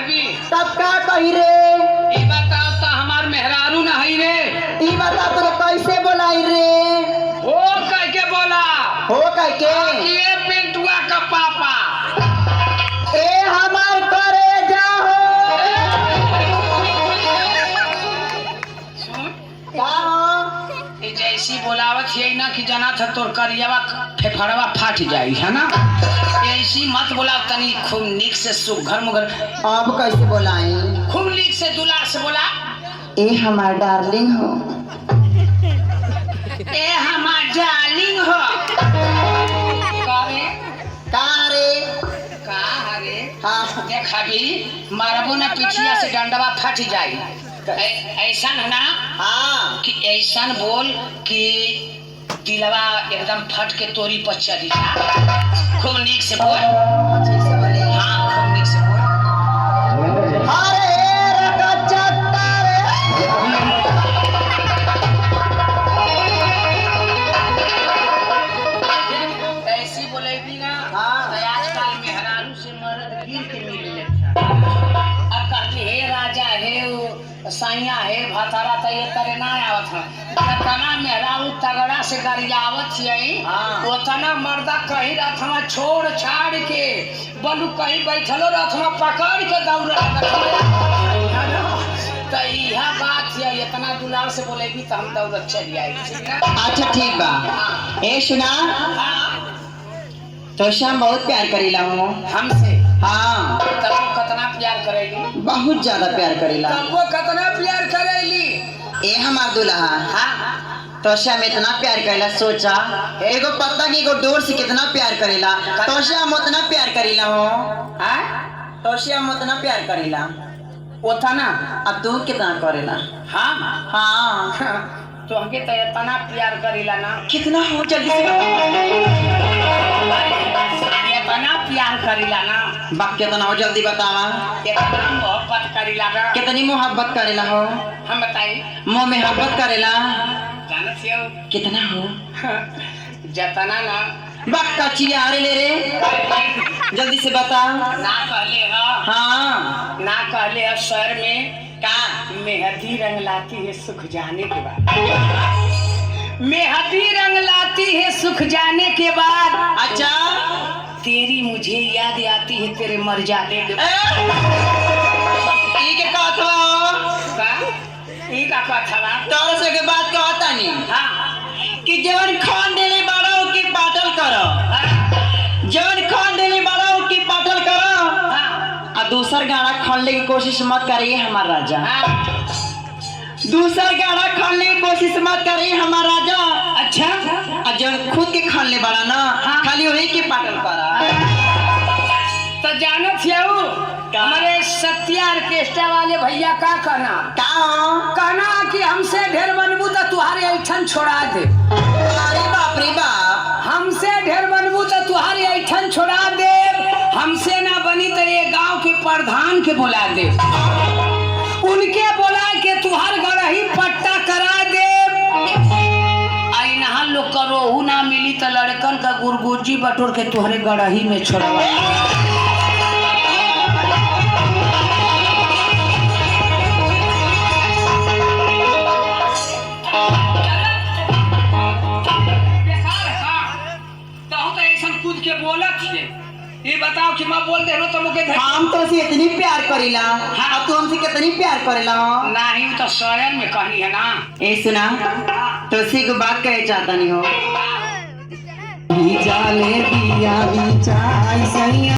कहबी तब का कही रे? ई बताओ तो हमार मेहरारू नहीं रे। ई बता तो कैसे बोलाई रे? हो कह के बोला हो कह के ये पिंटुआ का पापा ए हमार करे जाओ का ये जैसी बोलावत यही ना कि जना था तोर करियावा फेफड़वा फाट जाई है ना। ऐसी मत बोला तनी खूब नीक से सुघर मुगर अब कैसे बोलाई? खूब नीक से दुलार से बोला ए हमार डार्लिंग हो। ए हमार डार्लिंग हो। करे का रे? का रे हाँ देख अभी मारबो ना पिछिया से डंडवा फट जाई। ऐसा है ना हाँ कि ऐसा बोल कि दिलवा एकदम फट के तोरी पर चली जा। खूब नीक से बोल। अच्छे से बोले। हाँ खूब नीक से बोल। अरे रकचत्ता रे ऐसी बोलेगी ना हाँ। तो आजकल मेहरारू से मर्द गिर के मिल लेता। अब कहते हे राजा हे साइया हे भतारा तो ये करे ना आवत है। जितना मेहरारू तगड़ा से गरियावत यही हाँ। उतना मर्दा कहीं रथमा छोड़ छाड़ के बलू कहीं बैठलो रथमा पकड़ के दौड़ तो यह बात है। इतना दुलार से बोलेगी तो हम दौड़ चली आएगी। ठीक है? अच्छा ठीक बा। ए सुना हाँ तो शाम बहुत प्यार करीला हूँ। हमसे हाँ तब वो कितना प्यार करेगी? बहुत ज्यादा प्यार करीला। तब वो कितना प्यार करेगी? ए हमार दुल्हा हाँ तो श्याम इतना प्यार करेला। सोचा एगो पत्ता की एगो डोर से कितना प्यार करेला। तो श्याम उतना प्यार करीला हो। हाँ तो श्याम उतना प्यार करीला। वो था ना। अब तू कितना करेला? हाँ हाँ तो हमके तो इतना प्यार करेला ना। कितना हो जल्दी से बता। इतना प्यार करेला ना। बाप कितना हो जल्दी बतावा। इतना मोहब्बत करेला ना। कितनी मोहब्बत करेला हो? हम बताई मोह मोहब्बत करेला जानत हो कितना हो? जतना ना बाप का चियारे ले रे जल्दी से बता। ना कहले ह हाँ ना कहले ह शहर में का मेहंदी रंग लाती है सुख जाने के बाद। मेहंदी रंग लाती है सुख जाने के बाद। अच्छा तेरी मुझे याद आती है तेरे मर जाने के बाद। ठीक है कहतवा ई का कथवा तोर से के बात कहता नहीं हाँ कि जवन खान देले बाड़ो की पाटल करो। जवन खान देले बाड़ो की पाटल करो हाँ आ दूसर गाना खोलने की कोशिश मत करिए हमार राजा। हाँ दूसर गाना खोलने की कोशिश मत करिए हमार राजा। अच्छा आ जवन खुद के खान ले बाड़ा ना हाँ। खाली वही के पाटल करा। तो जानत हो हमारे सत्या ऑर्केस्ट्रा वाले भैया का कहना कि हमसे ढेर बनबू तो तुम्हारे ऐठन छोड़ा दे। अरे बाप रे बाप। हमसे ढेर बनबू तो तुम्हारे ऐठन छोड़ा दे। हमसे ना बनी तो ये गांव के प्रधान के बुला दे। उनके बुला के तुहार गढ़ही पट्टा करा दे। आई नहा लोग करोहू ना मिली तो लड़कन का गुरगुजी बटोर के तुहरे गढ़ही में छोड़वा। के बोलत है ये बताओ कि मैं बोल दे तो मुके हम तो से इतनी प्यार करीला। हाँ तू हमसे कितनी प्यार करेला हो? नहीं तो शहर में कहनी है ना। ए सुना तो सी को बात कहे चाहता नहीं हो। जाले दिया बिचाई सही